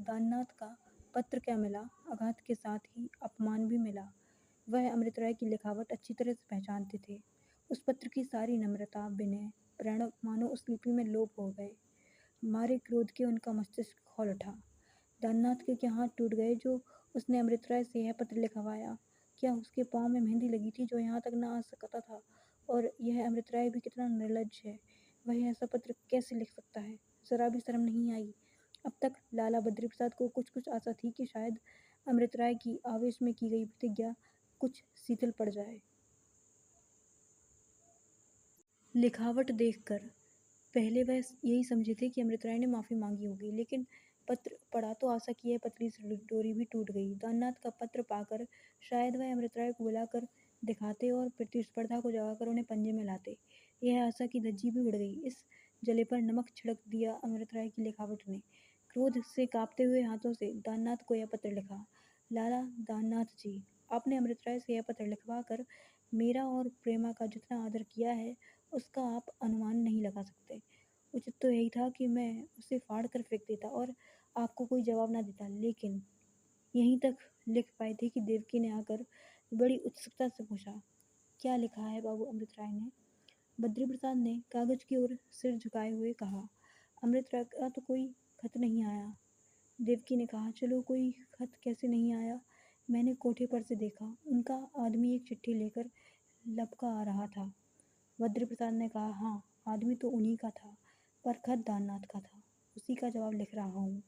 दाननाथ का पत्र क्या मिला, आघात के साथ ही अपमान भी मिला। वह अमृत राय की लिखावट अच्छी तरह से पहचानते थे। उस पत्र की सारी नम्रता, विनय, प्रणव मानो उस लिपि में लोप हो गए। मारे क्रोध के उनका मस्तिष्क खौल उठा। दाननाथ के क्या हाथ टूट गए जो उसने अमृत राय से यह पत्र लिखवाया? क्या उसके पाँव में मेहंदी लगी थी जो यहाँ तक न आ सकता था? और यह अमृत राय भी कितना निर्लज्ज है, वह ऐसा पत्र कैसे लिख सकता है? जरा भी शर्म नहीं आई। अब तक लाला बद्री प्रसाद को कुछ कुछ आशा थी कि शायद अमृत राय की आवेश में की गई प्रतिज्ञा कुछ शिथिल पड़ जाए। लिखावट देखकर पहले वह यही समझे थे कि अमृत राय ने माफ़ी मांगी होगी, लेकिन पत्र पढ़ा तो आशा की यह पतली सी डोरी भी टूट गई। दाननाथ का पत्र पाकर शायद वह अमृत राय को बुलाकर दिखाते और प्रतिस्पर्धा को जगाकर उन्हें पंजे में लाते। यह आशा की धज्जी भी उड़ गई। इस जले पर नमक छिड़क दिया अमृत राय की लिखावट ने। क्रोध से कांपते हुए हाथों से दाननाथ को यह पत्र लिखा। लाला दाननाथ जी, आपने अमृत राय से यह पत्र लिखवा कर मेरा और प्रेमा का जितना आदर किया है उसका आप अनुमान नहीं लगा सकते। उचित तो यही था कि मैं उसे फाड़ कर फेंक देता और आपको कोई जवाब ना देता, लेकिन यहीं तक लिख पाए थे कि देवकी ने आकर बड़ी उत्सुकता से पूछा, क्या लिखा है बाबू अमृत राय ने? बद्री प्रसाद ने कागज की ओर सिर झुकाए हुए कहा, अमृत राय का तो कोई खत नहीं आया। देवकी ने कहा, चलो कोई खत कैसे नहीं आया? मैंने कोठे पर से देखा, उनका आदमी एक चिट्ठी लेकर लपका आ रहा था। बद्री प्रसाद ने कहा, हाँ, आदमी तो उन्हीं का था, पर खत दाननाथ का था। उसी का जवाब लिख रहा हूँ।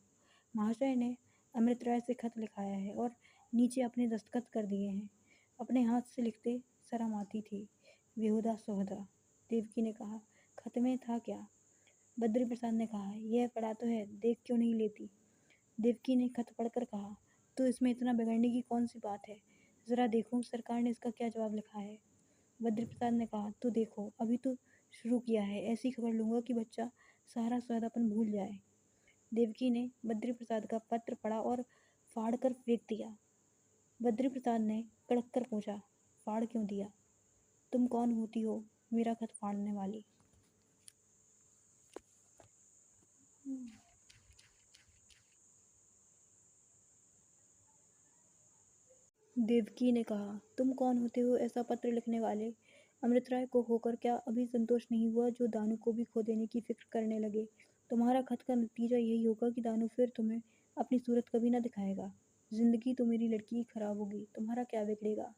महाशय ने अमृत राय से खत लिखाया है और नीचे अपने दस्तखत कर दिए हैं। अपने हाथ से लिखते शर्म आती थी। बेहुदा सुहदा। देवकी ने कहा, खत में था क्या? बद्री प्रसाद ने कहा, यह पढ़ा तो है, देख क्यों नहीं लेती? देवकी ने खत पढ़कर कहा, तो इसमें इतना बिगड़ने की कौन सी बात है? जरा देखूं सरकार ने इसका क्या जवाब लिखा है। बद्री प्रसाद ने कहा, तो देखो, अभी तो शुरू किया है, ऐसी खबर लूंगा कि बच्चा सारा स्वादापन भूल जाए। देवकी ने बद्री प्रसाद का पत्र पढ़ा और फाड़ कर फेंक दिया। बद्री प्रसाद ने कड़क कर पूछा, फाड़ क्यों दिया? तुम कौन होती हो मेरा खत फाड़ने वाली? देवकी ने कहा, तुम कौन होते हो ऐसा पत्र लिखने वाले? अमृत राय को खोकर क्या अभी संतोष नहीं हुआ जो दानू को भी खो देने की फिक्र करने लगे? तुम्हारा खत का नतीजा यही होगा कि दानू फिर तुम्हें अपनी सूरत कभी ना दिखाएगा। जिंदगी तो मेरी लड़की की खराब होगी, तुम्हारा क्या बिगड़ेगा?